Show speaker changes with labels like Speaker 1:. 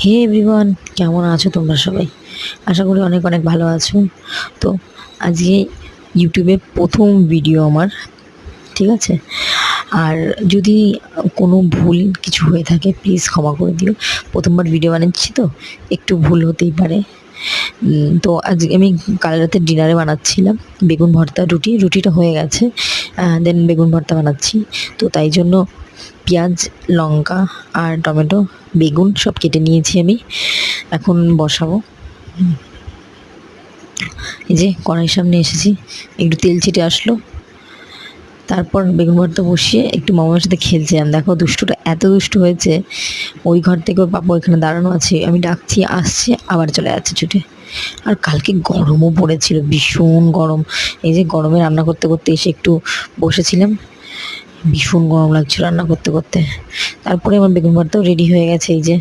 Speaker 1: হে everyone, কেমন আছো তোমরা সবাই? আশা করি অনেক অনেক ভালো আছো। তো আজকে ইউটিউবে প্রথম ভিডিও আমার, ঠিক আছে? আর যদি কোনো ভুল কিছু হয়ে থাকে প্লিজ ক্ষমা করে দিও। প্রথমবার ভিডিও বানাচ্ছি তো একটু ভুল হতেই পারে। তো আজকে আমি কাল রাতে ডিনারে বানাচ্ছিলাম বেগুন ভর্তা, রুটিটা হয়ে গেছে। দেন বেগুন ভর্তা বানাচ্ছি। তো তাই জন্য পেঁয়াজ, লঙ্কা আর টমেটো, বেগুন সব কেটে নিয়েছি আমি। এখন বসাবো। এই যে কড়াইয়ের সামনে এসেছি, একটু তেল ছিটে আসলো। তারপর বেগুন ভর্তা বসিয়ে একটু মামার সাথে খেলছিলাম। দেখো দুষ্টুটা এত দুষ্টু হয়েছে, ওই ঘর থেকে ওর পাপা ওইখানে দাঁড়ানো আছে, আমি ডাকছি আসছে আবার চলে যাচ্ছে ছুটে। আর কালকে গরমও পড়েছিল, ভীষণ গরম। এই যে গরমে রান্না করতে করতে এসে একটু বসেছিলাম, ভীষণ গরম লাগছিল রান্না করতে করতে। তারপরে আমার বেগুন ভর্তাও রেডি হয়ে গেছে, এই যে